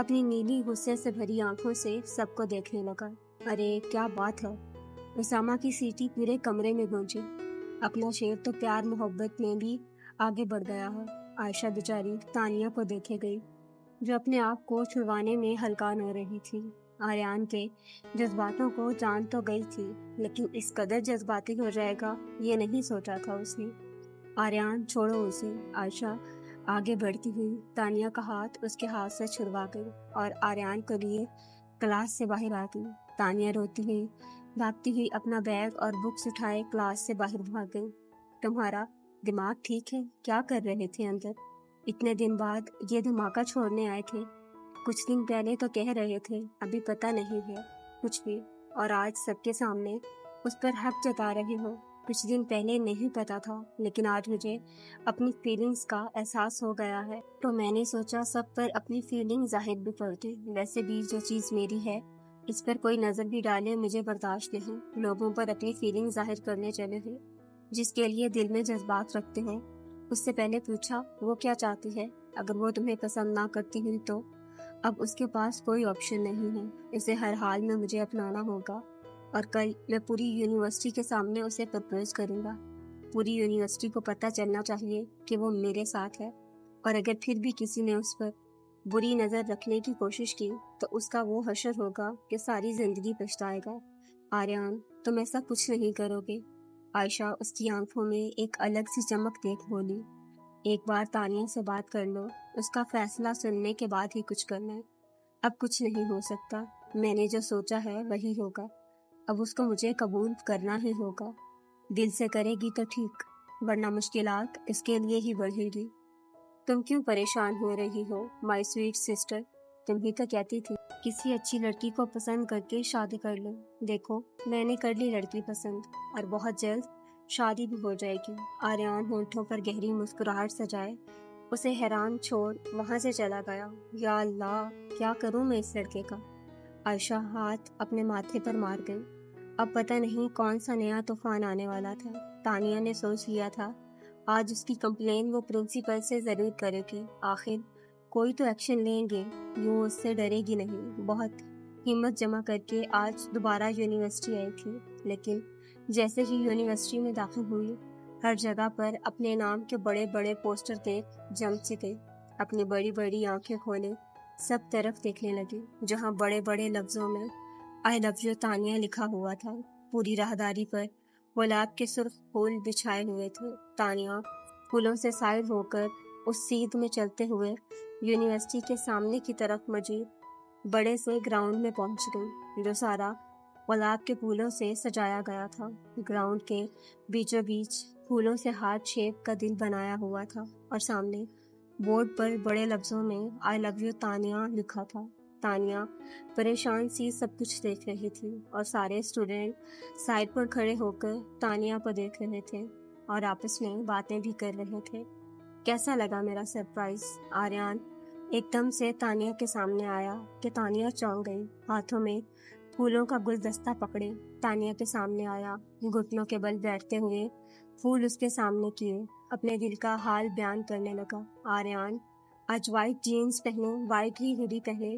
اپنی نیلی غصے سے بھری آنکھوں سے سب کو دیکھنے لگا۔ ارے کیا بات ہے! اسامہ کی سیٹی پورے کمرے میں گونجی۔ اپنا شعر تو پیار محبت میں بھی آگے بڑھ گیا ہے۔ عائشہ بیچاری تانیہ کو دیکھے گئی، جو اپنے آپ کو چھڑوانے میں ہلکان ہو رہی تھی۔ آریان کے جذباتوں کو جان تو گئی تھی، لیکن اس قدر جذباتی ہو جائے گا یہ نہیں سوچا تھا اس نے۔ آریان چھوڑو اسے، عائشہ آگے بڑھتی ہوئی تانیہ کا ہاتھ اس کے ہاتھ سے چھڑوا گئی اور آریان کو لیے کلاس سے باہر آ گئی۔ تانیہ روتی ہوئی بھاگتی ہوئی اپنا بیگ اور بکس اٹھائے کلاس سے باہر بھاگ گئی۔ تمہارا دماغ ٹھیک ہے؟ کیا کر رہے تھے اندر؟ اتنے دن بعد یہ دھماکہ چھوڑنے آئے تھے؟ کچھ دن پہلے تو کہہ رہے تھے ابھی پتہ نہیں ہے کچھ بھی، اور آج سب کے سامنے اس پر حق جتا رہے ہو۔ کچھ دن پہلے نہیں پتا تھا، لیکن آج مجھے اپنی فیلنگز کا احساس ہو گیا ہے، تو میں نے سوچا سب پر اپنی فیلنگ ظاہر بھی کر دوں۔ ویسے بھی جو چیز میری ہے اس پر کوئی نظر بھی ڈالے مجھے برداشت نہیں۔ لوگوں پر اپنی فیلنگ ظاہر کرنے چلے ہیں، جس کے لیے دل میں جذبات رکھتے ہیں اس سے پہلے پوچھا وہ کیا چاہتی ہے؟ اگر وہ تمہیں پسند نہ کرتی ہوئی تو اب اس کے پاس کوئی آپشن نہیں ہے، اسے ہر حال میں مجھے اپنانا ہوگا، اور کل میں پوری یونیورسٹی کے سامنے اسے پرپوز کروں گا۔ پوری یونیورسٹی کو پتہ چلنا چاہیے کہ وہ میرے ساتھ ہے، اور اگر پھر بھی کسی نے اس پر بری نظر رکھنے کی کوشش کی تو اس کا وہ حشر ہوگا کہ ساری زندگی پچھتائے گا۔ آریان تم ایسا کچھ نہیں کرو گے؟ عائشہ اس کی آنکھوں میں ایک الگ سی چمک دیکھ بولی۔ ایک بار تانیہ سے بات کر لو، اس کا فیصلہ سننے کے بعد ہی کچھ کرنا ہے۔ اب کچھ نہیں ہو سکتا، میں نے جو سوچا ہے وہی ہوگا، اب اس کو مجھے قبول کرنا ہی ہوگا۔ دل سے کرے گی تو ٹھیک، ورنہ مشکلات اس کے لیے ہی بڑھے گی۔ تم کیوں پریشان ہو رہی ہو مائی سویٹ سسٹر؟ تم ہی تو کہتی تھی کسی اچھی لڑکی کو پسند کر کے شادی کر لو۔ دیکھو میں نے کر لی لڑکی پسند، اور بہت جلد شادی بھی ہو جائے گی۔ آریان ہونٹوں پر گہری مسکراہٹ سجائے اسے حیران چھوڑ وہاں سے چلا گیا۔ یا اللہ، کیا کروں میں اس لڑکے کا؟ عائشہ ہاتھ اپنے ماتھے پر مار گئی۔ اب پتہ نہیں کون سا نیا طوفان آنے والا تھا۔ تانیہ نے سوچ لیا تھا آج اس کی کمپلین وہ پرنسپل سے ضرور کرے گی، آخر کوئی تو ایکشن لیں گے، یوں اس سے ڈرے گی نہیں۔ بہت ہمت جمع کر کے آج دوبارہ یونیورسٹی آئی تھی، لیکن جیسے ہی یونیورسٹی میں داخل ہوئی ہر جگہ پر اپنے نام کے بڑے بڑے پوسٹر دیکھ جم سے گئی۔ اپنی بڑی بڑی آنکھیں کھولے سب طرف دیکھنے لگی، جہاں بڑے بڑے لفظوں میں آئی لو یو تانیہ لکھا ہوا تھا۔ پوری راہداری پر گلاب کے سرخ پھول بچھائے ہوئے تھے۔ تانیہ پھولوں سے سائر ہو کر اس سیدھ میں چلتے ہوئے یونیورسٹی کے سامنے کی طرف موجود بڑے سے گراؤنڈ میں پہنچ گئی، جو سارا گلاب کے پھولوں سے سجایا گیا تھا۔ گراؤنڈ کے بیچوں بیچ پھولوں سے ہارٹ شیپ کا دل بنایا ہوا تھا، اور سامنے بورڈ پر بڑے لفظوں میں آئی لو یو تانیہ لکھا تھا۔ تانیہ پریشان سی سب کچھ دیکھ رہی تھی، اور سارے اسٹوڈنٹ سائڈ پر کھڑے ہو کر تانیہ کو دیکھ رہے تھے اور آپس میں باتیں بھی کر رہے تھے۔ کیسا لگا میرا سرپرائز؟ آریان ایک دم سے تانیہ کے سامنے آیا کہ تانیہ چونک گئی، ہاتھوں میں پھولوں کا گلدستہ پکڑے تانیہ کے سامنے آیا، گھٹنوں کے بل بیٹھتے ہوئے پھول اس کے سامنے کیے، اپنے دل کا حال بیان کرنے لگا۔ آریان آج وائٹ جینز پہنے، وائٹ ہی ہوڈی پہنے،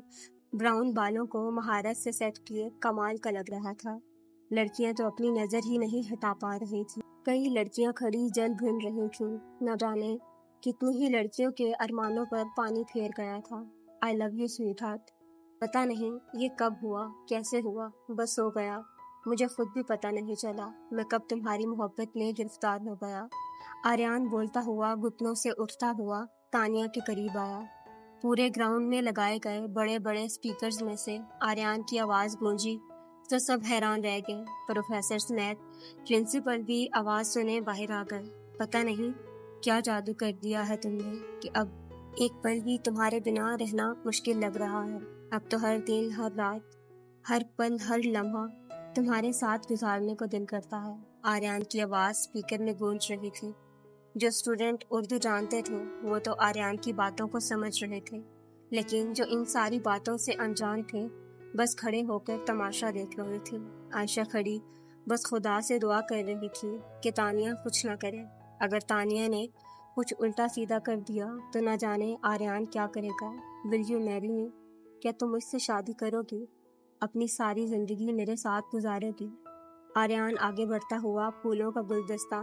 براؤن بالوں کو مہارت سے سیٹ کیے کمال کا لگ رہا تھا۔ لڑکیاں تو اپنی نظر ہی نہیں ہٹا پا رہی تھی، کئی لڑکیاں کھڑی جل بھن رہی تھیں، نہ جانے کتنی ہی لڑکیوں کے ارمانوں پر پانی پھیر گیا تھا۔ آئی لو یو سویٹ ہارٹ۔ پتہ نہیں یہ کب ہوا، کیسے ہوا، بس ہو گیا، مجھے خود بھی پتہ نہیں چلا میں کب تمہاری محبت میں گرفتار ہو گیا۔ آریان بولتا ہوا گھٹنوں سے اٹھتا ہوا تانیہ کے قریب آیا۔ پورے گراؤنڈ میں لگائے گئے بڑے بڑے اسپیکرز میں سے آریان کی آواز گونجی تو سب حیران رہ گئے۔ پروفیسر سمیت پرنسپل بھی آواز سنے باہر آ گئے۔ پتہ نہیں کیا جادو کر دیا ہے تم نے کہ اب ایک پل بھی تمہارے بنا رہنا مشکل لگ رہا ہے۔ اب تو ہر دن، ہر رات، ہر پل، ہر لمحہ تمہارے ساتھ گزارنے کو دل کرتا ہے۔ آریان کی آواز اسپیکر میں گونج رہی تھی۔ جو اسٹوڈنٹ اردو جانتے تھے وہ تو آریان کی باتوں کو سمجھ رہے تھے، لیکن جو ان ساری باتوں سے انجان تھے بس کھڑے ہو کر تماشا دیکھ رہے تھے۔ عائشہ کھڑی بس خدا سے دعا کر رہی تھی کہ تانیہ کچھ نہ کرے۔ اگر تانیہ نے کچھ الٹا سیدھا کر دیا تو نہ جانے آریان کیا کرے گا۔ ول یو میری می؟ کیا تم مجھ سے شادی کرو گی؟ اپنی ساری زندگی میرے ساتھ گزارو گی؟ آریان آگے بڑھتا ہوا پھولوں کا گلدستہ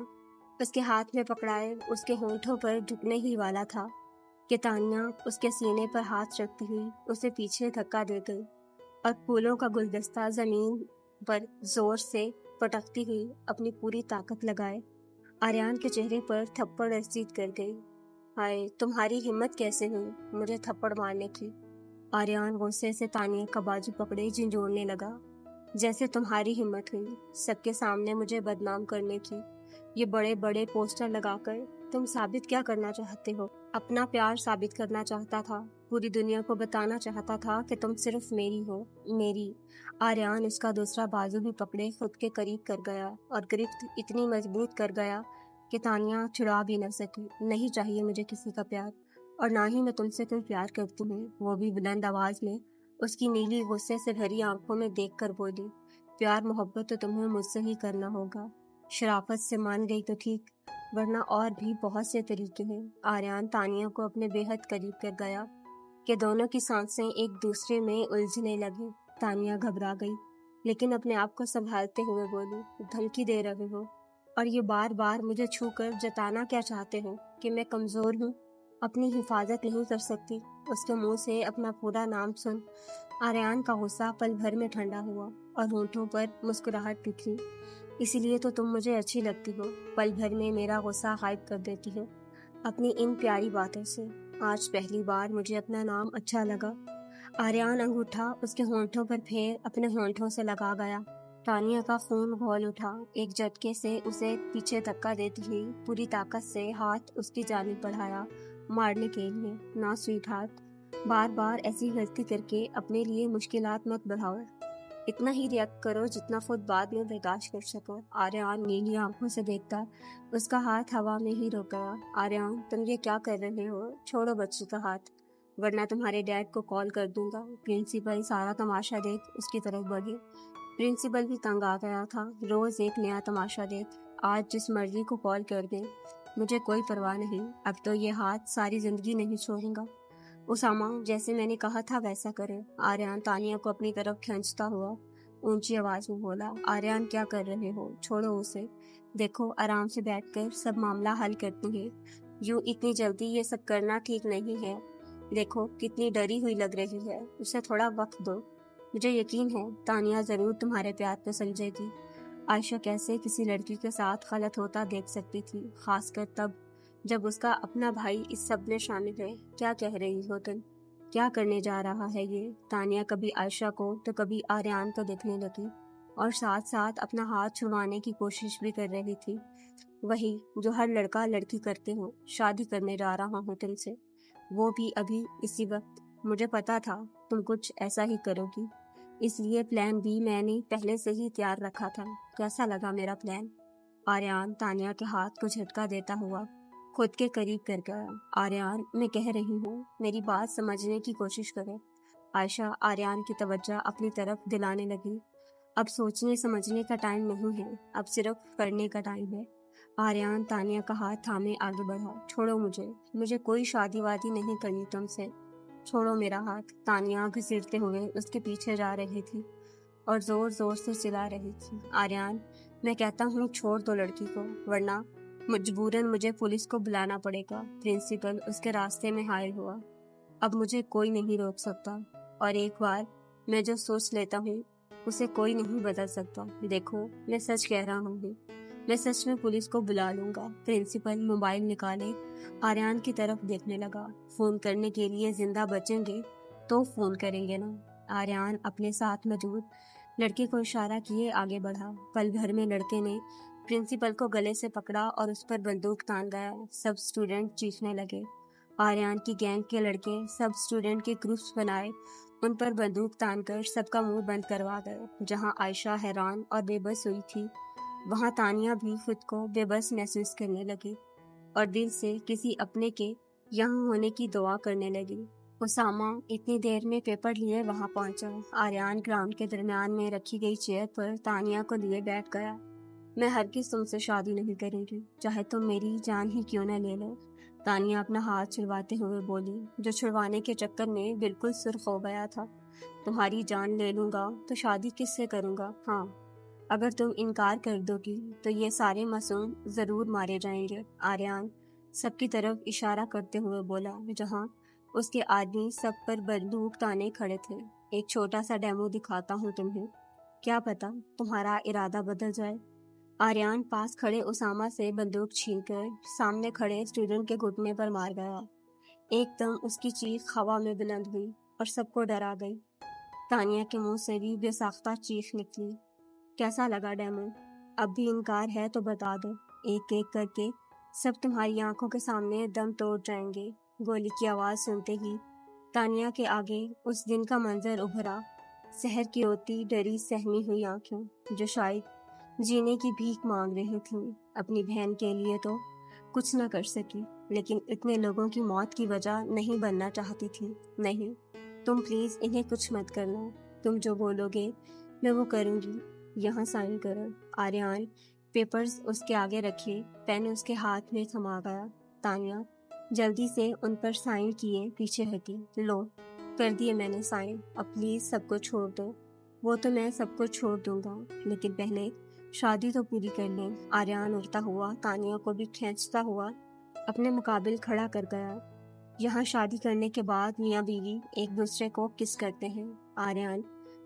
اس کے ہاتھ میں پکڑائے اس کے ہونٹوں پر جھکنے ہی والا تھا کہ تانیہ اس کے سینے پر ہاتھ رکھتی ہوئی اسے پیچھے دھکا دے گئی اور پھولوں کا گلدستہ زمین پر زور سے پٹکتی ہوئی اپنی پوری طاقت لگائے آریان کے چہرے پر تھپڑ رسید کر گئی۔ ہائے، تمہاری ہمت کیسے ہوئی مجھے تھپڑ مارنے کی؟ آریان غصے سے تانیہ کا بازو پکڑے جھنجھوڑنے لگا۔ جیسے تمہاری ہمت ہوئی سب کے سامنے مجھے بدنام کرنے کی، یہ بڑے بڑے پوسٹر لگا کر تم ثابت کیا کرنا چاہتے ہو؟ اپنا پیار ثابت کرنا چاہتا تھا، پوری دنیا کو بتانا چاہتا تھا کہ تم صرف میری ہو، میری۔ آریان اس کا دوسرا بازو بھی پکڑے خود کے قریب کر گیا اور گرفت اتنی مضبوط کر گیا کہ تانیہ چھڑا بھی نہ سکی۔ نہیں چاہیے مجھے کسی کا پیار، اور نہ ہی میں تم سے کوئی پیار کرتی ہوں، وہ بھی بلند آواز میں اس کی نیلی غصے سے بھری آنکھوں میں دیکھ کر بولی۔ پیار محبت تو تمہیں مجھ سے ہی کرنا ہوگا۔ شرافت سے مان گئی تو ٹھیک، ورنہ اور بھی بہت سے طریقے ہیں۔ آریان تانیہ کو اپنے بے حد قریب کر گیا کہ دونوں کی سانسیں ایک دوسرے میں الجھنے لگیں۔ تانیہ گھبرا گئی لیکن اپنے آپ کو سنبھالتے ہوئے بولی، دھمکی دے رہے ہو اور یہ بار بار مجھے چھو کر جتانا کیا چاہتے ہو کہ میں کمزور ہوں، اپنی حفاظت نہیں کر سکتی؟ اس کے منہ سے اپنا پورا نام سن آریان کا غصہ پل بھر میں ٹھنڈا ہوا اور ہونٹوں پر مسکراہٹ بکھری۔ اسی لیے تو تم مجھے اچھی لگتی ہو، پل بھر میں میرا غصہ غائب کر دیتی ہو اپنی ان پیاری باتوں سے۔ آج پہلی بار مجھے اپنا نام اچھا لگا۔ آریان انگوٹھا اس کے ہونٹوں پر پھیر اپنے ہونٹوں سے لگا گیا۔ تانیہ کا خون کھول اٹھا، ایک جھٹکے سے اسے پیچھے دھکا دیتی ہوئی پوری طاقت سے ہاتھ اس کی جانب بڑھایا مارنے کے لیے۔ نہ سویٹ ہارٹ، بار بار ایسی غلطی کر کے اپنے لیے مشکلات مت بڑھاؤ، اتنا ہی ریئیکٹ کرو جتنا خود بعد میں برداشت کر سکو۔ آریان نیلی آنکھوں سے دیکھتا اس کا ہاتھ ہوا میں ہی رک گیا۔ آریان، تم یہ کیا کر رہے ہو؟ چھوڑو بچی کا ہاتھ ورنہ تمہارے ڈیڈ کو کال کر دوں گا۔ پرنسپل سارا تماشا دیکھ اس کی طرف بڑھی۔ پرنسپل بھی تنگ آ گیا تھا، روز ایک نیا تماشا دیکھ، آج جس مرضی کو کال کر دیں، مجھے کوئی پرواہ نہیں، اب تو یہ ہاتھ ساری زندگی نہیں چھوڑوں گا۔ اسامہ، جیسے میں نے کہا تھا ویسا کرے۔ آریان تانیہ کو اپنی طرف کھینچتا ہوا اونچی آواز میں بولا۔ آریان، کیا کر رہے ہو؟ چھوڑو اسے، دیکھو آرام سے بیٹھ کر سب معاملہ حل کرتے ہیں، یوں اتنی جلدی یہ سب کرنا ٹھیک نہیں ہے۔ دیکھو کتنی ڈری ہوئی لگ رہی ہے، اسے تھوڑا وقت دو، مجھے یقین ہے تانیہ ضرور تمہارے پیار پہ سمجھے گی۔ عائشہ کیسے کسی لڑکی کے ساتھ غلط ہوتا دیکھ سکتی تھی، خاص کر تب جب اس کا اپنا بھائی اس سب میں شامل ہے۔ کیا کہہ رہی ہو تم؟ کیا کرنے جا رہا ہے یہ؟ تانیہ کبھی عائشہ کو تو کبھی آریان کو دیکھنے لگی اور ساتھ ساتھ اپنا ہاتھ چھڑوانے کی کوشش بھی کر رہی تھی۔ وہی جو ہر لڑکا لڑکی کرتے ہو، شادی کرنے جا رہا ہوں تم سے، وہ بھی ابھی اسی وقت۔ مجھے پتا تھا تم کچھ ایسا ہی کرو گی، اس لیے پلان بی میں نے پہلے سے ہی تیار رکھا تھا۔ کیسا لگا میرا پلان؟ آریان تانیہ کے ہاتھ کو جھٹکا دیتا ہوا خود کے قریب کر گیا۔ آریان، میں کہہ رہی ہوں میری بات سمجھنے کی کوشش کرے۔ عائشہ آریان کی توجہ اپنی طرف دلانے لگی۔ اب سوچنے سمجھنے کا ٹائم نہیں ہے، اب صرف کرنے کا ٹائم ہے۔ آریان تانیہ کا ہاتھ تھامے آگے بڑھا۔ چھوڑو مجھے کوئی شادی وادی نہیں کرنی تم سے، چھوڑو میرا ہاتھ۔ تانیہ گھسیٹتے ہوئے اس کے پیچھے جا رہی تھی اور زور زور سے چلا رہی تھی۔ آریان، میں کہتا ہوں چھوڑ دو لڑکی کو، ورنہ مجبوراً مجھے پولیس کو بلانا پڑے گا۔ پرنسپل اس کے راستے میں حائل ہوا۔ اب مجھے کوئی نہیں روک سکتا، اور ایک بار میں جو سوچ لیتا ہوں اسے کوئی نہیں بدل سکتا۔ دیکھو میں سچ کہہ رہا ہوں، میں سچ میں پولیس کو بلا لوں گا۔ پرنسپل موبائل نکالے آریان کی طرف دیکھنے لگا۔ فون کرنے کے لیے زندہ بچیں گے تو فون کریں گے نا۔ آریان اپنے ساتھ موجود لڑکے کو اشارہ کیے آگے بڑھا۔ پل بھر میں لڑکے نے پرنسپل کو گلے سے پکڑا اور اس پر بندوق تان گیا۔ سب اسٹوڈنٹ چیخنے لگے۔ آریان کی گینگ کے لڑکے سب اسٹوڈنٹ کے گروپس بنائے، ان پر بندوق تان کر سب کا منہ بند کروا گئے۔ جہاں عائشہ حیران اور بے بس ہوئی تھی، وہاں تانیہ بھی خود کو بے بس محسوس کرنے لگی اور دل سے کسی اپنے کے یہاں ہونے کی دعا کرنے لگی۔ اسامہ اتنی دیر میں پیپر لیے وہاں پہنچا۔ آریان گراؤنڈ کے درمیان میں رکھی گئی چیئر پر تانیہ کو لیے بیٹھ گیا۔ میں ہرگز تم سے شادی نہیں کروں گی، چاہے تم میری جان ہی کیوں نہ لے لو۔ تانیہ اپنا ہاتھ چھڑواتے ہوئے بولی، جو چھڑوانے کے چکر میں بالکل سرخ ہو گیا تھا۔ تمہاری جان لے لوں گا تو شادی کس سے کروں گا؟ ہاں، اگر تم انکار کر دو گی تو یہ سارے معصوم ضرور مارے جائیں گے۔ آریان سب کی طرف اشارہ کرتے ہوئے بولا، جہاں اس کے آدمی سب پر بندوق تانے کھڑے تھے۔ ایک چھوٹا سا ڈیمو دکھاتا ہوں تمہیں، کیا پتا تمہارا ارادہ بدل جائے۔ آریان پاس کھڑے اسامہ سے بندوق چھین کر سامنے کھڑے اسٹوڈنٹ کے گھٹنے پر مار گیا۔ ایک دم اس کی چیخ ہوا میں بلند ہوئی اور سب کو ڈرا گئی۔ تانیہ کے منہ سے بھی بے ساختہ چیخ نکلی۔ کیسا لگا ڈیمو؟ اب بھی انکار ہے تو بتا دو، ایک ایک کر کے سب تمہاری آنکھوں کے سامنے دم توڑ جائیں گے۔ گولی کی آواز سنتے ہی تانیہ کے آگے اس دن کا منظر ابھرا، سحر کی ہوتی ڈری سہمی ہوئی آنکھیں جو شاید جینے کی بھیک مانگ رہی تھیں۔ اپنی بہن کے لیے تو کچھ نہ کر سکی، لیکن اتنے لوگوں کی موت کی وجہ نہیں بننا چاہتی تھی۔ نہیں، تم پلیز انہیں کچھ مت کرنا، تم جو بولو گے میں وہ کروں گی۔ یہاں سائن کرو۔ آریان پیپرز اس کے آگے رکھے، پین اس کے ہاتھ میں تھما گیا۔ تانیہ جلدی سے ان پر سائن کیے پیچھے ہٹی۔ لو، کر دیے میں نے سائن، اب پلیز سب کو چھوڑ دو۔ وہ تو میں سب کو چھوڑ دوں گا، لیکن پہلے شادی تو پوری کر لیں۔ آریان اڑتا ہوا تانیہ کو بھی کھینچتا ہوا اپنے مقابل کھڑا کر گیا۔ یہاں شادی کرنے کے بعد میاں بیوی ایک دوسرے کو کس کرتے ہیں۔ آریان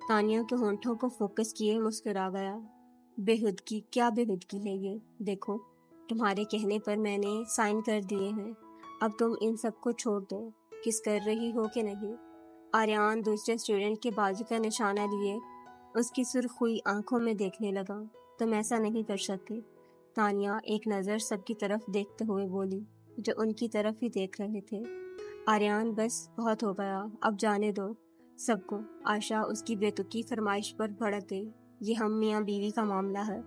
تانیہ کے ہونٹوں کو فوکس کیے مسکرا گیا۔ بےہودگی، کیا بےہودگی ہے یہ؟ دیکھو، تمہارے کہنے پر میں نے سائن کر دیے ہیں، اب تم ان سب کو چھوڑ دو۔ کس کر رہی ہو کہ نہیں؟ آریان دوسرے اسٹوڈنٹ کے بازو کا نشانہ لیے اس کی سرخ ہوئی آنکھوں میں دیکھنے لگا۔ تم ایسا نہیں کر سکتے۔ تانیہ ایک نظر سب کی طرف دیکھتے ہوئے بولی، جو ان کی طرف ہی دیکھ رہے تھے۔ آریان بس بہت ہو گیا، اب جانے دو سب کو۔ عائشہ اس کی بے تکی فرمائش پر بھڑک گئی، یہ ہم میاں بیوی کا معاملہ ہے،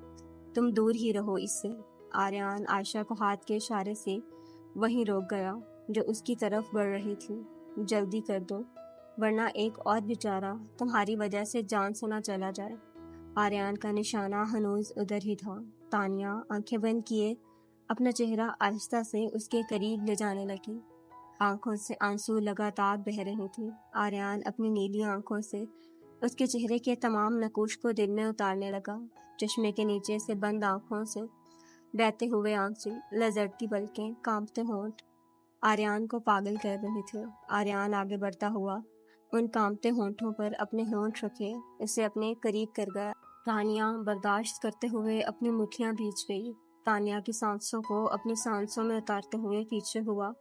تم دور ہی رہو اس سے۔ آریان عائشہ کو ہاتھ کے اشارے سے وہیں روک گیا جو اس کی طرف بڑھ رہی تھی۔ جلدی کر دو، ورنہ ایک اور بیچارہ تمہاری وجہ سے جان سے نہ چلا جائے۔ آریان کا نشانہ ہنوز ادھر ہی تھا۔ تانیہ آنکھیں بند کیے اپنا چہرہ آہستہ سے اس کے قریب لے جانے لگی۔ آنکھوں سے آنسو لگاتار بہہ رہے تھے۔ آریان اپنی نیلی آنکھوں سے اس کے چہرے کے تمام نقوش کو دل میں اتارنے لگا۔ چشمے کے نیچے سے بند آنکھوں سے بہتے ہوئے آنسو، لرزتی پلکیں، کانپتے ہونٹ آریان کو پاگل کر رہے تھے۔ آریان آگے بڑھتا ہوا ان کانپتے ہونٹوں پر اپنے ہونٹ رکھے اسے اپنے قریب کر گیا۔ تانیہ برداشت کرتے ہوئے اپنی مٹھیاں بھیج گئی۔ تانیہ کی سانسوں کو اپنی سانسوں میں اتارتے ہوئے پیچھے ہوا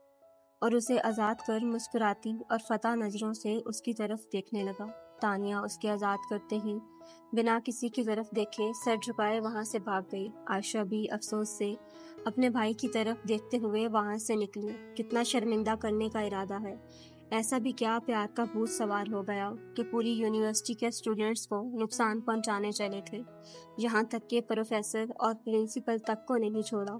اور اسے آزاد کر مسکراتی اور فتح نظروں سے اس کی طرف دیکھنے لگا۔ تانیہ اس کے آزاد کرتے ہی بنا کسی کی طرف دیکھے سر جھکائے وہاں سے بھاگ گئی۔ عائشہ بھی افسوس سے اپنے بھائی کی طرف دیکھتے ہوئے وہاں سے نکلی۔ کتنا شرمندہ کرنے کا ارادہ ہے؟ ایسا بھی کیا پیار کا بھوت سوار ہو گیا کہ پوری یونیورسٹی کے اسٹوڈنٹس کو نقصان پہنچانے چلے تھے، یہاں تک کہ پروفیسر اور پرنسپل تک کو نہیں چھوڑا۔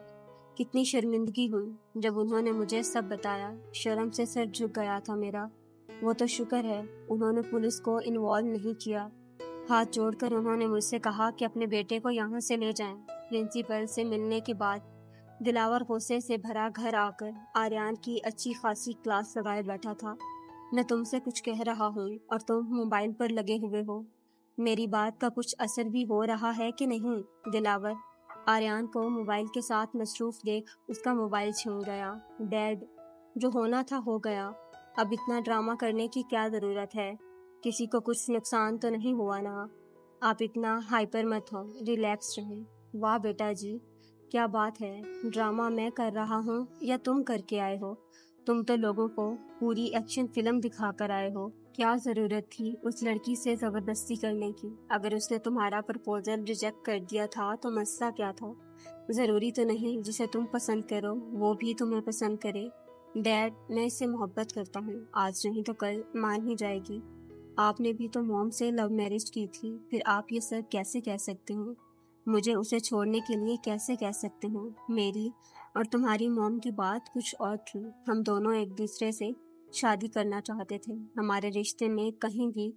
کتنی شرمندگی ہوئی جب انہوں نے مجھے سب بتایا، شرم سے سر جھک گیا تھا میرا۔ وہ تو شکر ہے انہوں نے پولیس کو انوالو نہیں کیا۔ ہاتھ جوڑ کر انہوں نے مجھ سے کہا کہ اپنے بیٹے کو یہاں سے لے جائیں۔ پرنسپل سے ملنے کے بعد دلاور غصے سے بھرا گھر آ کر آریان کی اچھی خاصی کلاس لگائے بیٹھا تھا۔ میں تم سے کچھ کہہ رہا ہوں اور تم موبائل پر لگے ہوئے ہو۔ میری بات کا کچھ اثر بھی ہو رہا ہے کہ نہیں؟ دلاور آریان کو موبائل کے ساتھ مصروف دیکھ اس کا موبائل چھین گیا۔ ڈیڈ، جو ہونا تھا ہو گیا، اب اتنا ڈرامہ کرنے کی کیا ضرورت ہے؟ کسی کو کچھ نقصان تو نہیں ہوا نا؟ آپ اتنا ہائپر مت ہو، ریلیکس رہیں۔ واہ بیٹا جی، کیا بات ہے، ڈرامہ میں کر رہا ہوں یا تم کر کے آئے ہو؟ تم تو لوگوں کو پوری ایکشن فلم دکھا کر آئے ہو۔ کیا ضرورت تھی اس لڑکی سے زبردستی کرنے کی؟ اگر اس نے تمہارا پرپوزل ریجیکٹ کر دیا تھا تو مسئلہ کیا تھا؟ ضروری تو نہیں جسے تم پسند کرو وہ بھی تمہیں پسند کرے۔ ڈیڈ، میں اس سے محبت کرتا ہوں، آج نہیں تو کل مان ہی جائے گی۔ آپ نے بھی تو موم سے لو میرج کی تھی، پھر آپ یہ سب کیسے کہہ سکتے ہو؟ مجھے اسے چھوڑنے کے لیے کیسے کہہ سکتے ہو؟ میری اور تمہاری موم کی بات کچھ اور تھی۔ ہم دونوں ایک دوسرے سے شادی کرنا چاہتے تھے، ہمارے رشتے میں کہیں بھی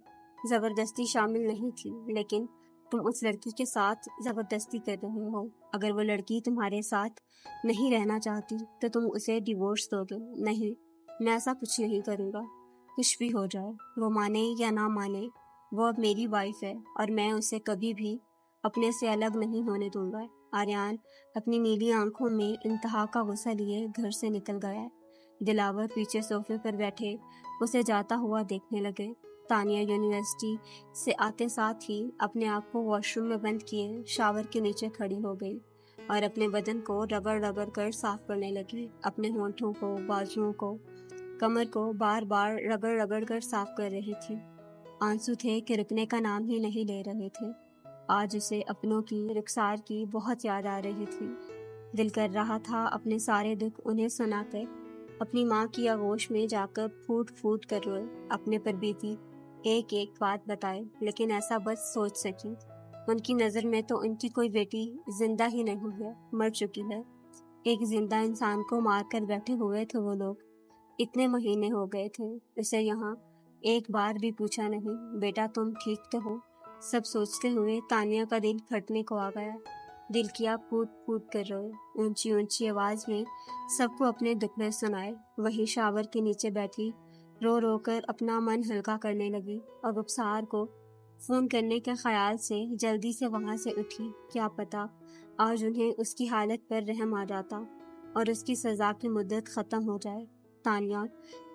زبردستی شامل نہیں تھی، لیکن تم اس لڑکی کے ساتھ زبردستی کر رہے ہو۔ اگر وہ لڑکی تمہارے ساتھ نہیں رہنا چاہتی تو تم اسے ڈیورس دو گے۔ نہیں، میں ایسا کچھ نہیں کروں گا۔ کچھ بھی ہو جائے، وہ مانے یا نہ مانے، وہ اب میری وائف ہے اور میں اسے کبھی بھی اپنے سے الگ نہیں ہونے دوں گا۔ آریان اپنی نیلی آنکھوں میں انتہا کا غصہ لیے گھر سے نکل گیا۔ دلاور پیچھے صوفے پر بیٹھے اسے جاتا ہوا دیکھنے لگے۔ تانیہ یونیورسٹی سے آتے ساتھ ہی اپنے آپ کو واش روم میں بند کیے شاور کے نیچے کھڑی ہو گئی اور اپنے بدن کو رگڑ کر صاف کرنے لگی۔ اپنے ہونٹوں کو، بازوؤں کو، کمر کو بار بار رگڑ کر صاف کر رہی تھی۔ آنسو تھے کہ رکنے کا نام ہی نہیں لے رہے تھے۔ آج اسے اپنوں کی، رخسار کی بہت یاد آ رہی تھی۔ دل کر رہا تھا اپنے سارے دکھ انہیں سنا کر اپنی ماں کی آغوش میں جا کر پھوٹ کر روئے، اپنے پر بیتی ایک بات بتائے، لیکن ایسا بس سوچ سکی۔ ان کی نظر میں تو ان کی کوئی بیٹی زندہ ہی نہیں ہے، مر چکی ہے۔ ایک زندہ انسان کو مار کر بیٹھے ہوئے تھے وہ لوگ۔ اتنے مہینے ہو گئے تھے اسے یہاں ایک بار بھی پوچھا نہیں، بیٹا تم ٹھیک تو ہو؟ سب سوچتے ہوئے تانیہ کا دل پھٹنے کو آ گیا۔ دل کیا پھوٹ کر روئے، اونچی آواز میں سب کو اپنے دکھ میں سنائے۔ وہی شاور کے نیچے بیٹھی رو کر اپنا من ہلکا کرنے لگی اور رخسار کو فون کرنے کے خیال سے جلدی سے وہاں سے اٹھی۔ کیا پتا آج انہیں اس کی حالت پر رحم آ جاتا اور اس کی سزا کی مدت ختم ہو جائے۔ تانیہ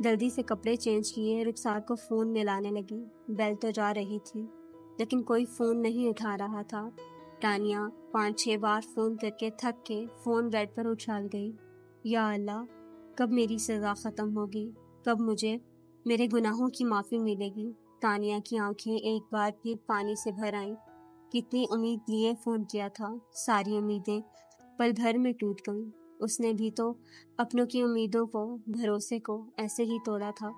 جلدی سے کپڑے چینج کیے، رخسار کو فون ملانے لگی۔ بیل تو جا رہی تھی لیکن کوئی فون نہیں اٹھا رہا تھا۔ تانیہ 5-6 بار فون کر کے تھک کے فون بیڈ پر اچھال گئی۔ یا اللہ، کب میری سزا ختم ہوگی؟ کب مجھے میرے گناہوں کی معافی ملے گی؟ تانیہ کی آنکھیں ایک بار پھر پانی سے بھر آئیں۔ کتنی امید لیے فون کیا تھا، ساری امیدیں پل بھر میں ٹوٹ گئیں۔ اس نے بھی تو اپنوں کی امیدوں کو، بھروسے کو ایسے ہی توڑا تھا۔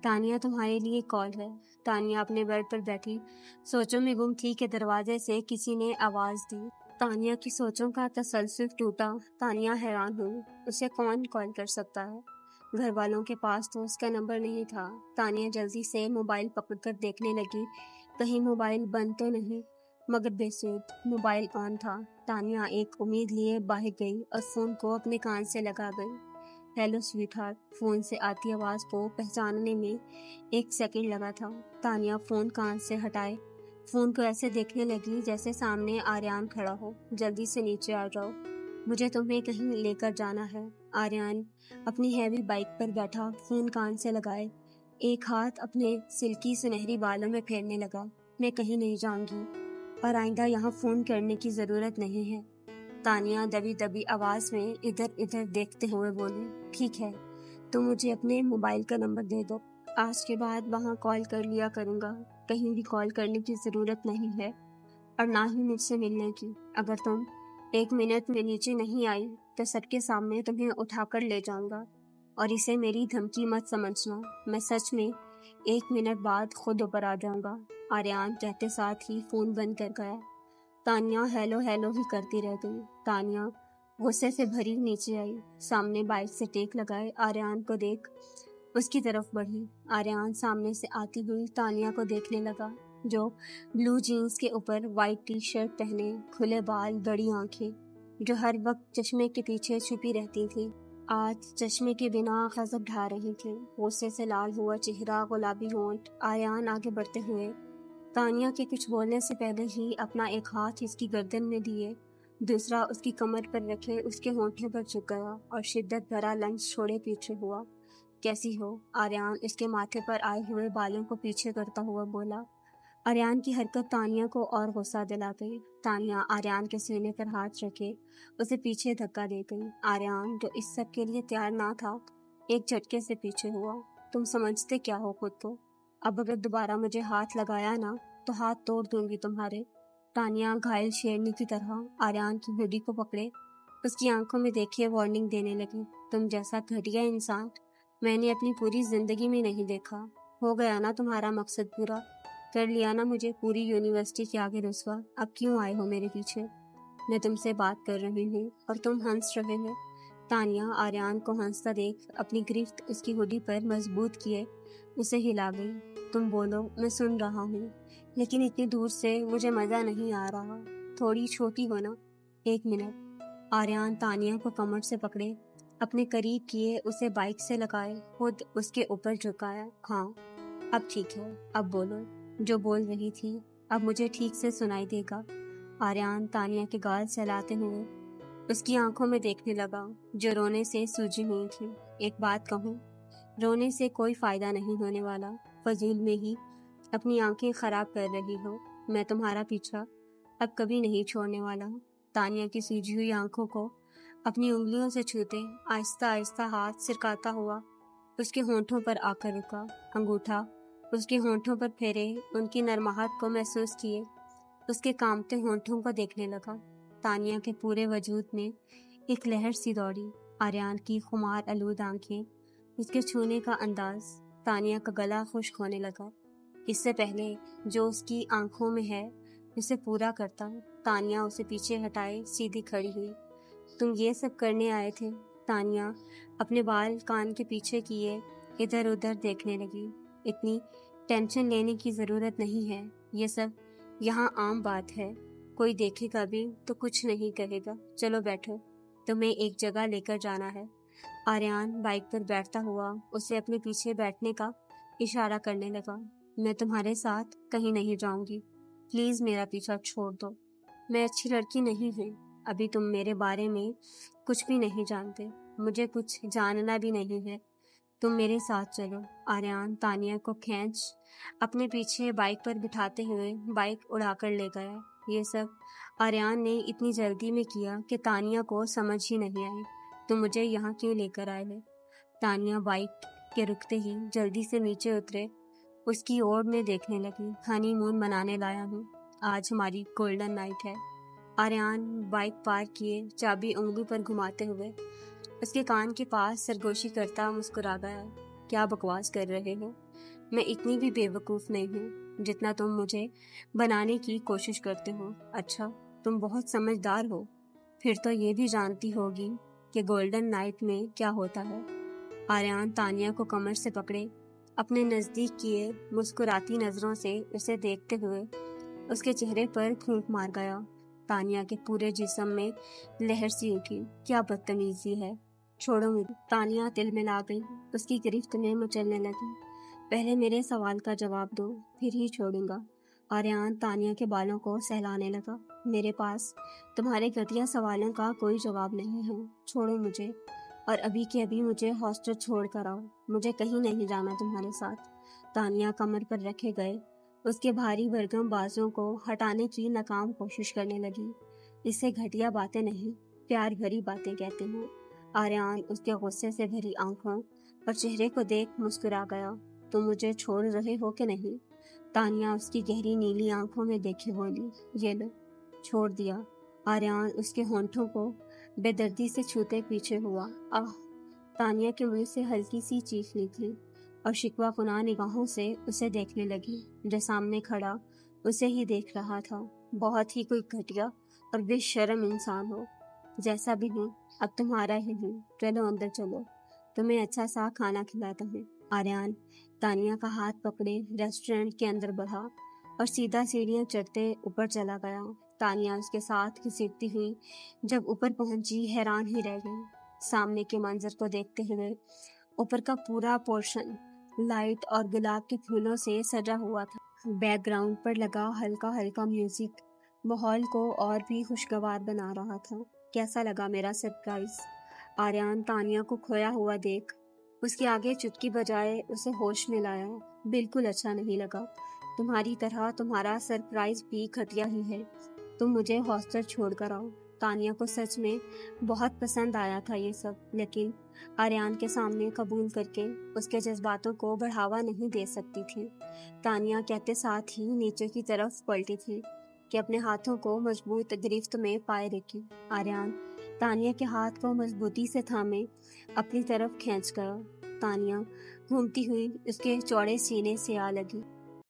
تانیہ تمہارے لیے کال ہے۔ تانیہ اپنے بیڈ پر بیٹھی سوچوں میں گم تھی کہ دروازے سے کسی نے آواز دی۔ تانیہ کی سوچوں کا تسلسل ٹوٹا۔ تانیہ حیران ہوئی، اسے کون کال کر سکتا ہے؟ گھر والوں کے پاس تو اس کا نمبر نہیں تھا۔ تانیہ جلدی سے موبائل پکڑ کر دیکھنے لگی، کہیں موبائل بند تو نہیں، مگر بے سود موبائل آن تھا۔ تانیہ ایک امید لیے باہر گئی اور فون کو اپنے کان سے لگا گئی۔ ہیلو سویٹ ہارٹ، فون سے آتی آواز کو پہچاننے میں 1 سیکنڈ لگا تھا۔ تانیہ فون کان سے ہٹائے فون کو ایسے دیکھنے لگی جیسے سامنے آریان کھڑا ہو۔ جلدی سے نیچے آ جاؤ، مجھے تمہیں کہیں لے کر جانا ہے۔ آریان اپنی ہیوی بائک پر بیٹھا فون کان سے لگائے ایک ہاتھ اپنے سلکی سنہری بالوں میں پھیرنے لگا۔ میں کہیں نہیں جاؤں گی اور آئندہ یہاں فون کرنے کی ضرورت نہیں ہے۔ تانیہ دبی آواز میں ادھر دیکھتے ہوئے بولی، ٹھیک ہے، تو مجھے اپنے موبائل کا نمبر دے دو، آج کے بعد وہاں کال کر لیا کروں گا۔ کہیں بھی کال کرنے کی ضرورت نہیں ہے اور نہ ہی مجھ سے ملنے کی۔ اگر تم 1 منٹ میں نیچے نہیں آئی تو سب کے سامنے تمہیں اٹھا کر لے جاؤں گا، اور اسے میری دھمکی مت سمجھنا۔ میں سچ میں 1 منٹ بعد خود اوپر آ جاؤں گا۔ آریان کہتے ساتھ ہی فون بند کر گیا۔ تانیہ ہیلو ہی کرتی رہ گئی۔ تانیہ غصے سے بھری نیچے آئی، سامنے بائک سے ٹیک لگائے آریان کو دیکھ اس کی طرف بڑھی۔ آریان سامنے سے آتی ہوئی تانیہ کو دیکھنے لگا، جو بلو جینز کے اوپر وائٹ ٹی شرٹ پہنے، کھلے بال، بڑی آنکھیں، جو ہر وقت چشمے کے پیچھے چھپی رہتی تھی، آج چشمے کے بنا غضب ڈھا رہی تھی۔ غصے سے لال ہوا چہرہ، گلابی ہونٹ۔ آریان آگے بڑھتے ہوئے تانیہ کے کچھ بولنے سے پہلے ہی اپنا ایک ہاتھ اس کی گردن میں دیے، دوسرا اس کی کمر پر رکھے اس کے ہونٹوں پر جھک گیا اور شدت بھرا لنچ چھوڑے پیچھے ہوا۔ کیسی ہو؟ آریان اس کے ماتھے پر آئے ہوئے بالوں کو پیچھے کرتا ہوا بولا۔ آریان کی حرکت تانیہ کو اور غصہ دلا گئی۔ تانیہ آریان کے سینے پر ہاتھ رکھے اسے پیچھے دھکا دے گئی۔ آریان جو اس سب کے لیے تیار نہ تھا، ایک جھٹکے سے پیچھے ہوا۔ تم سمجھتے کیا ہو خود کو؟ اب اگر دوبارہ مجھے ہاتھ لگایا نا تو ہاتھ توڑ دوں گی تمہارے۔ تانیہ گھائل شیرنی کی طرح آریان کی ہڈی کو پکڑے اس کی آنکھوں میں دیکھے وارننگ دینے لگی۔ تم جیسا گھٹیا انسان میں نے اپنی پوری زندگی میں نہیں دیکھا۔ ہو گیا نا تمہارا مقصد پورا؟ کر لیا نا مجھے پوری یونیورسٹی کے آگے رسوا؟ اب کیوں آئے ہو میرے پیچھے؟ میں تم سے بات کر رہی ہوں اور تم ہنس رہے ہو۔ تانیہ آریان کو ہنستا دیکھ اپنی گرفت اس کی ہوڈی پر مضبوط کیے اسے ہلا گئی۔ تم بولو، میں سن رہا ہوں، لیکن اتنی دور سے مجھے مزہ نہیں آ رہا۔ تھوڑی چھوٹی ہو نا۔ 1 منٹ۔ آریان تانیہ کو کمر سے پکڑے اپنے قریب کیے، اسے بائک سے لگائے، خود اس کے اوپر جھکایا۔ ہاں اب ٹھیک ہے، اب بولو جو بول رہی تھی، اب مجھے ٹھیک سے سنائی دے گا۔ آریان تانیہ کے گال سہلاتے ہوئے اس کی آنکھوں میں دیکھنے لگا جو رونے سے سوجی ہوئی تھی۔ ایک بات کہوں، رونے سے کوئی فائدہ نہیں ہونے والا، فضول میں ہی اپنی آنکھیں خراب کر رہی ہو۔ میں تمہارا پیچھا اب کبھی نہیں چھوڑنے والا۔ تانیہ کی سوجی ہوئی آنکھوں کو اپنی انگلیوں سے چھوتے آہستہ آہستہ ہاتھ سرکاتا ہوا اس کے ہونٹوں پر آ کر رکا۔ انگوٹھا اس کے ہونٹوں پر پھیرے، ان کی نرماہٹ کو محسوس کیے، اس کے کانپتے ہونٹوں کو دیکھنے لگا۔ تانیہ کے پورے وجود میں ایک لہر سی دوڑی۔ آریان کی خمار آلود آنکھیں، اس کے چھونے کا انداز، تانیہ کا گلا خشک ہونے لگا۔ اس سے پہلے جو اس کی آنکھوں میں ہے اسے پورا کرتا۔ تانیہ اسے پیچھے ہٹائے سیدھی کھڑی ہوئی۔ تم یہ سب کرنے آئے تھے؟ تانیہ اپنے بال کان کے پیچھے کیے ادھر ادھر دیکھنے لگی۔ اتنی ٹینشن لینے کی ضرورت نہیں ہے، یہ سب یہاں عام بات ہے، کوئی دیکھے گا بھی تو کچھ نہیں کہے گا۔ چلو بیٹھو، تمہیں ایک جگہ لے کر جانا ہے۔ آریان بائک پر بیٹھتا ہوا اسے اپنے پیچھے بیٹھنے کا اشارہ کرنے لگا۔ میں تمہارے ساتھ کہیں نہیں جاؤں گی، پلیز میرا پیچھا چھوڑ دو۔ میں اچھی لڑکی نہیں ہوں، ابھی تم میرے بارے میں کچھ بھی نہیں جانتے، مجھے کچھ جاننا بھی نہیں ہے، تم میرے ساتھ چلو۔ آریان تانیہ کو کھینچ اپنے پیچھے بائک پر بٹھاتے ہوئے بائک اڑا کر لے گیا۔ یہ سب آریان نے اتنی جلدی میں کیا کہ تانیہ کو سمجھ ہی نہیں آئی۔ تم مجھے یہاں کیوں لے کر آئے ہو؟ تانیہ بائک کے رکتے ہی جلدی سے نیچے اترے اس کی اور میں دیکھنے لگی۔ ہنی مون منانے لایا ہوں، آج ہماری گولڈن نائٹ ہے۔ آریان بائک پارک کیے چابی انگلی پر گھماتے ہوئے اس کے کان کے پاس سرگوشی کرتا مسکرا گیا۔ کیا بکواس کر رہے ہو؟ میں اتنی بھی بے وقوف نہیں ہوں جتنا تم مجھے بنانے کی کوشش کرتے ہو۔ اچھا تم بہت سمجھدار ہو، پھر تو یہ بھی جانتی ہوگی کہ گولڈن نائٹ میں کیا ہوتا ہے۔ آریان تانیہ کو کمر سے پکڑے اپنے نزدیک کیے، مسکراتی نظروں سے اسے دیکھتے ہوئے اس کے چہرے پر پھونک مار گیا۔ تانیہ کے پورے جسم میں لہر سی اٹھی۔ کیا بدتمیزی ہے، چھوڑو مجھے۔ تانیہ دل میں لا گئی، اس کی گرفت میں مچلنے لگی۔ پہلے میرے سوال کا جواب دو، پھر ہی چھوڑوں گا۔ آریان تانیہ کے بالوں کو سہلانے لگا۔ میرے پاس تمہارے گھٹیا سوالوں کا کوئی جواب نہیں ہے، چھوڑو مجھے، اور ابھی کے ابھی مجھے ہاسٹل چھوڑ کر آؤ، مجھے کہیں نہیں جانا تمہارے ساتھ۔ تانیہ کمر پر رکھے گئے اس کے بھاری بھرگم بازوں کو ہٹانے کی ناکام کوشش کرنے لگی۔ اسے گھٹیا باتیں نہیں، پیار بھری باتیں کہتے ہیں۔ آریان اس کے غصے سے بھری آنکھوں اور چہرے کو دیکھ مسکرا گیا۔ تم مجھے چھوڑ رہے ہو کہ نہیں؟ تانیہ اس کی گہری نیلی آنکھوں میں دیکھے بولی۔ یہ لو، چھوڑ دیا۔ آریان اس کے ہونٹوں کو بے دردی سے چھوتے پیچھے ہوا۔ آہ! تانیہ کے منہ سے ہلکی سی چیخ نکلی اور شکوہ کناں نگاہوں سے اسے دیکھنے لگی جو سامنے کھڑا اسے ہی دیکھ رہا تھا۔ بہت ہی کوئی گھٹیا اور بے شرم انسان ہو۔ جیسا بھی ہوں اب تمہارا ہی ہوں، چلو اندر چلو، تمہیں اچھا سا کھانا کھلاتا ہوں۔ آریان تانیہ کا ہاتھ پکڑے ریسٹورنٹ کے اندر بڑھا اور سیدھا سیڑھیاں چڑھتے اوپر چلا گیا۔ تانیہ اس کے ساتھ گھسیٹتی ہوئی جب اوپر پہنچی حیران ہی رہ گئی۔ سامنے کے منظر کو دیکھتے ہوئے اوپر کا پورا پورشن لائٹ اور گلاب کے پھولوں سے سجا ہوا تھا۔ بیک گراؤنڈ پر لگا ہلکا ہلکا میوزک ماحول کو اور بھی خوشگوار بنا رہا تھا۔ کیسا لگا میرا سرپرائز؟ آریان تانیہ کو کھویا ہوا دیکھ اس کے آگے چٹکی بجائے اسے ہوش میں لایا۔ بالکل اچھا نہیں لگا، تمہاری طرح تمہارا سرپرائز بھی گھٹیا ہی ہے، تم مجھے ہاسٹل چھوڑ کر آؤ۔ تانیہ کو سچ میں بہت پسند آیا تھا یہ سب، لیکن آریان کے سامنے قبول کر کے اس کے جذباتوں کو بڑھاوا نہیں دے سکتی تھی۔ تانیہ کہتے ساتھ ہی نیچے کی طرف پلٹی تھی کہ اپنے ہاتھوں کو مضبوط گرفت میں پائے رکھی۔ آریان تانیہ کے ہاتھ کو مضبوطی سے تھامے اپنی طرف کھینچ گیا۔ تانیہ گھومتی ہوئی اس کے چوڑے سینے سے آ لگی۔